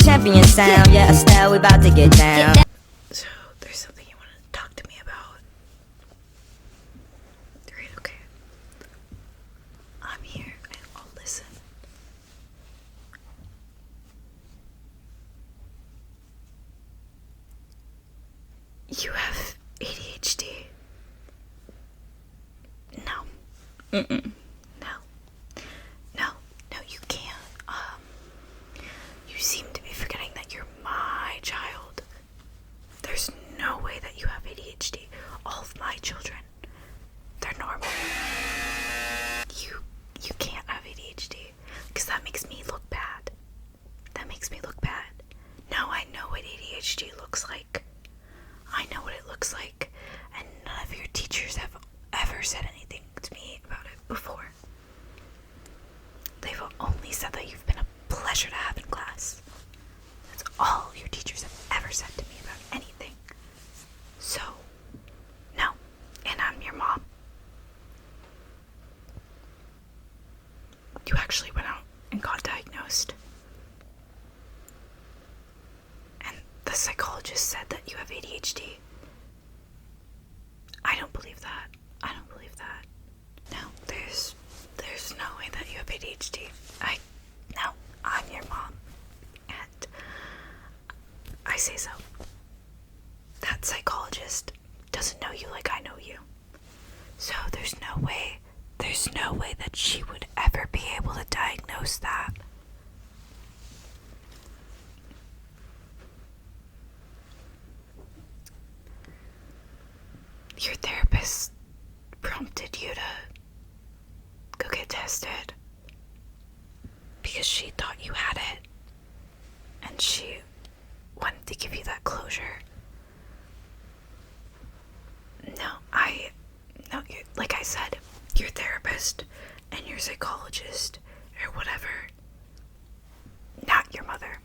champion sound. Yeah, Estelle, we about to get down. So, there's something you want to talk to me about? Great, okay. I'm here and I'll listen. You have ADHD? No. Mm-mm. No, you can't. You seem to be forgetting that you're my child. There's no way that you have ADHD. All of my children, they're normal. You can't have ADHD, because that makes me look bad. No, I know what ADHD looks like. I know what it looks like, and none of your teachers have ever said anything to me about it before. They've only said that you've been a pleasure to have in class. That's all your teachers have ever said to me about anything. So, no. And I'm your mom. You actually went out and got diagnosed. And the psychologist said that you have ADHD. I don't believe that. No, there's no way that you have ADHD. No, I'm your mom. And I say so. That psychologist doesn't know you like I know you. So there's no way that she would ever be able to diagnose that. Your therapist prompted you to go get tested because she thought you had it, and she wanted to give you that closure. No, like I said, your therapist and your psychologist or whatever, not your mother.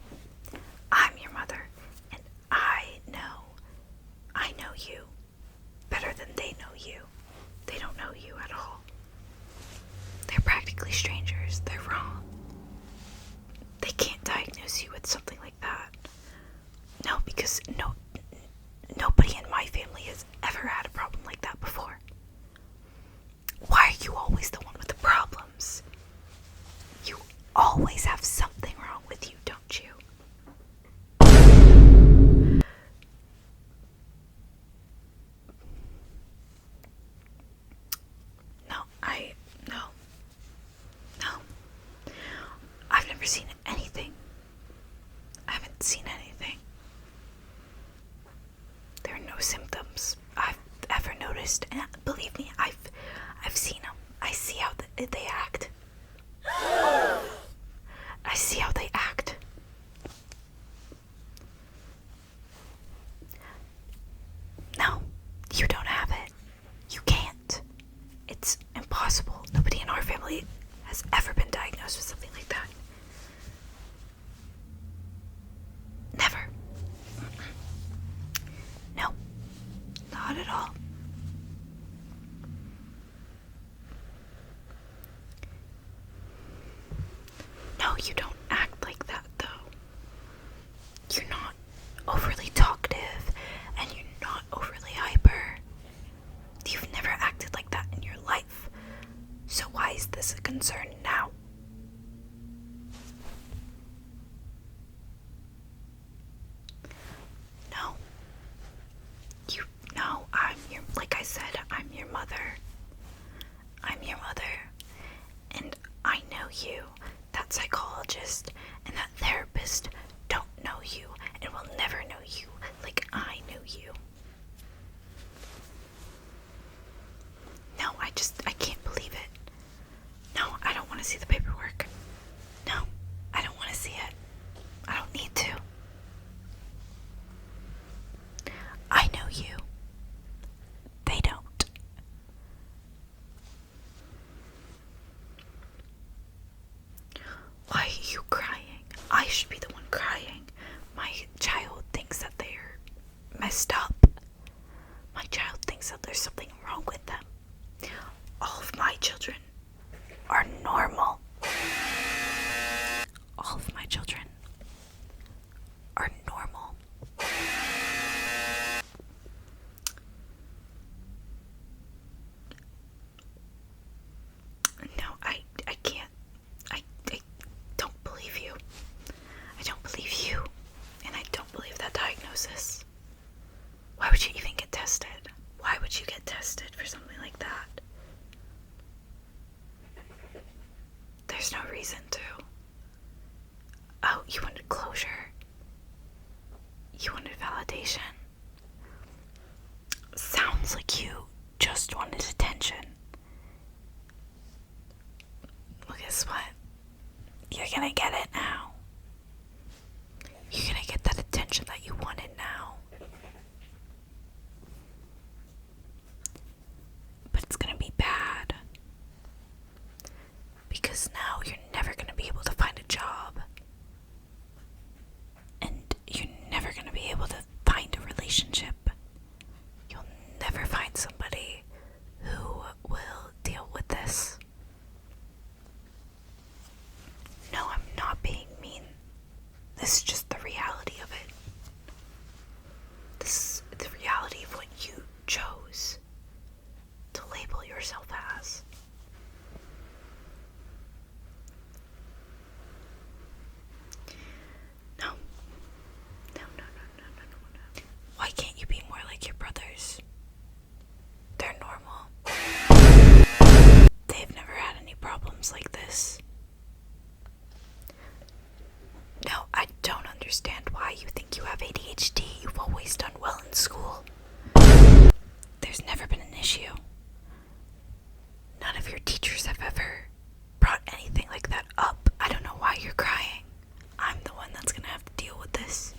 I'm your mother, and I know you better than they know you. They don't know you at all. They're practically strangers. They're wrong. They can't diagnose you with something like that. No, because nobody in my family has ever had a problem like that before. Why are you always the one with the problems? You always have something wrong with you, don't you? No. I've never seen anything. I haven't seen anything. There are no symptoms I've ever noticed, and believe me, I've seen them. I see how they act. No, you don't have it. You can't. It's impossible. Nobody in our family has ever been diagnosed with something like that. Never. No, not at all. No, you don't act like that, though. You're not overly talkative, and you're not overly hyper. You've never acted like that in your life. So why is this a concern now? No, like I said, I'm your mother. And I know you. That psychologist and that therapist don't know you and will never know you like I know you. No, I can't believe it. No, I don't want to see the paperwork. No, I don't want to see it. I don't need to. I know you. They don't. Why are you crying? I should be the one crying. My child thinks that they're messed up. My child thinks that there's something wrong with them. All of my children are normal. All of my children would you get tested for something like that? There's no reason to. Oh, you wanted closure. You wanted validation. Sounds like you just wanted attention. Well, guess what? You're gonna get it now. You're gonna get that attention that you wanted now. But it's gonna be bad. Because now you're never gonna be able to find a job. And you're never gonna be able to find a relationship. You'll never find somebody who will deal with this. No, I'm not being mean. This is just the reality of it. This is the reality of what you chose to label yourself as. No. Why can't you be more like your brothers? They're normal. They've never had any problems like this. No, I don't understand why you think you have ADHD. You've always done well in school. There's never been an issue. None of your teachers have ever brought anything like that up. I don't know why you're crying. I'm the one that's gonna have to deal with this.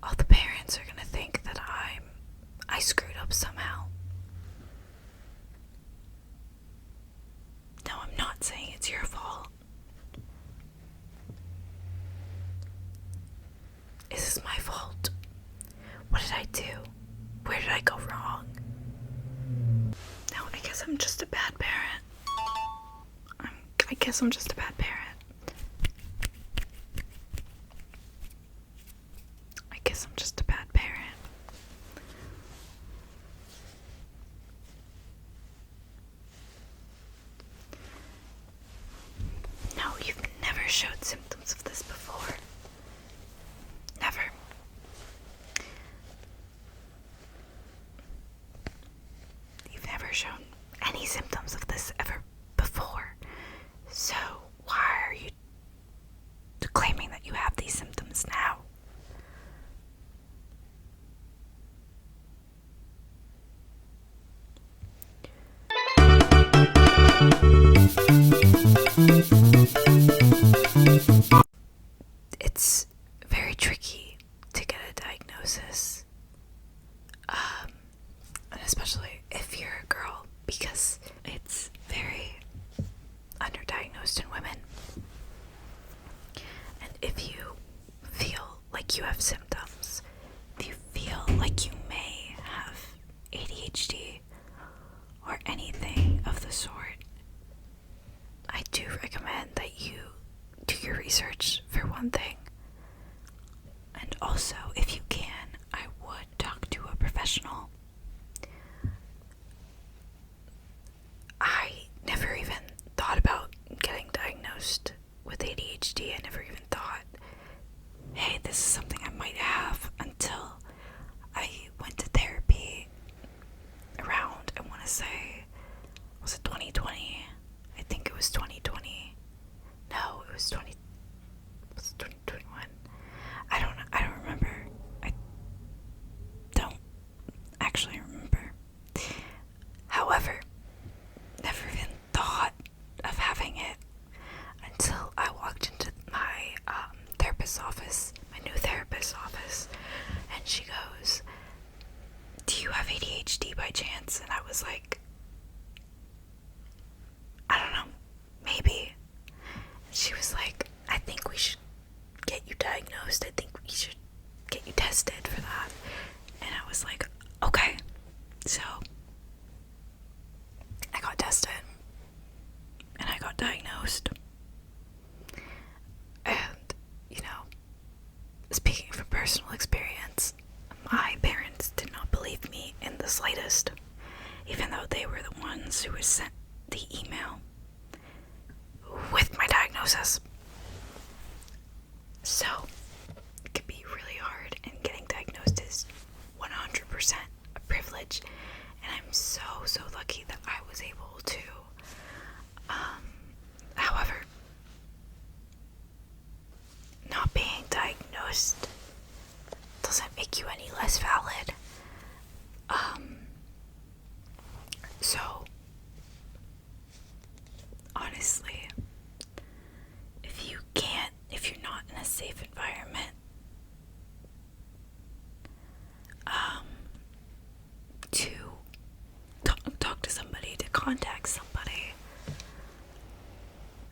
All the parents are gonna think that I screwed up somehow. No, I'm not saying it's your fault. Is this my fault? What did I do? Where did I go wrong? No, I guess I'm just a bad parent. I guess I'm just a bad parent. I guess I'm just a bad parent. No, you've never showed symptoms of this before. Never. You've never shown any symptoms of this ever before. So why are you claiming that you have these symptoms now? It's very tricky to get a diagnosis, and especially if you're a girl, because it's very underdiagnosed in women. And if you feel like you have symptoms, if you feel like you may have ADHD or anything of the sort, I do recommend that you do your research for one thing. And also, if you can, I would talk to a professional. I never even thought about getting diagnosed with ADHD. I never even thought, hey, this is something I might have, until I went to therapy around, I want to say, was it 2020? I think it was 2020. No, it was 2021. I don't remember. I don't actually remember. However, never even thought of having it until I walked into my therapist's office, my new therapist's office, and she goes, "Do you have ADHD by chance?" And I was like, I don't know, maybe. She was like, "I think we should get you diagnosed. I think we should get you tested for that." And I was like, okay. So I got tested and I got diagnosed. And, speaking from personal experience, my parents did not believe me in the slightest, even though they were the ones who were sent the email with my diagnosis. So it could be really hard, and getting diagnosed is 100% So, honestly, if you're not in a safe environment, to talk to somebody, to contact somebody,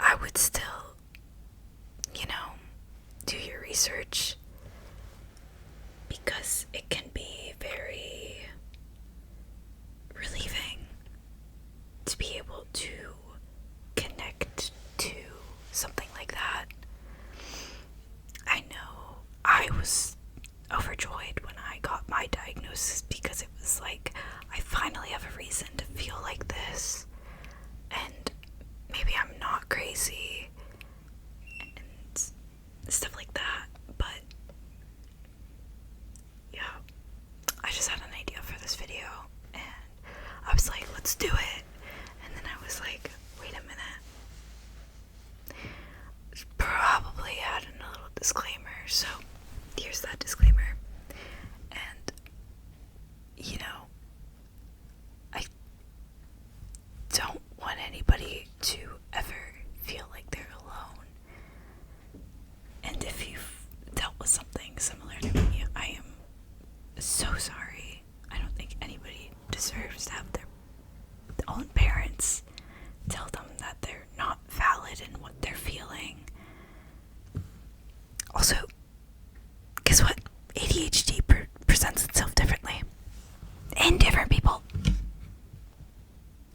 I would still, do your research, because it can be very relieving to be able to connect to something like that. I know I was overjoyed when I got my diagnosis, because it was like, I finally have a reason to feel like this, and maybe I'm not crazy and stuff like that. But yeah, I just had an idea for this video, and I was like, let's do it. And then I was like, wait a minute, probably add in a little disclaimer. So here's that disclaimer. And I don't want anybody to ever feel like they're alone. And if you've dealt with something similar to me, I am so sorry. I don't think anybody deserves to have their own parents tell them that they're not valid in what they're feeling. Also, guess what? ADHD presents itself differently in different people.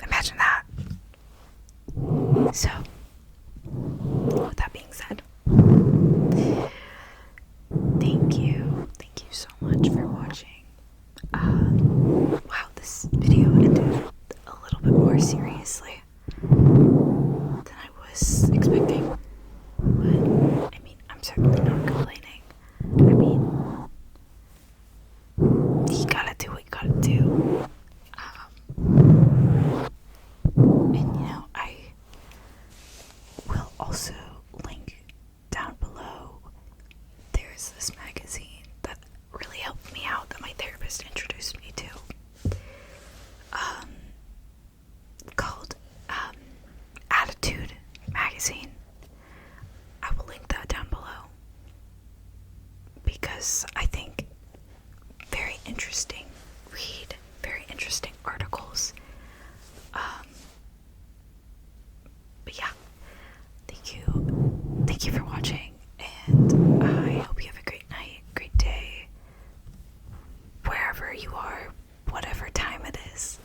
Imagine that. So, with that being said, thank you so much for watching. Wow, this video ended a little bit more seriously than I was expecting. But, I mean, I'm certainly not complaining. I mean, you gotta do what you gotta do. And I will also link down below. There's this magazine that really helped me out, that my therapist introduced me to, called Adhd magazine. I will link that down below, because I think very interesting read, very interesting articles. But yeah, thank you for watching, and I hope you have a great night, great day, wherever you are, whatever time it is.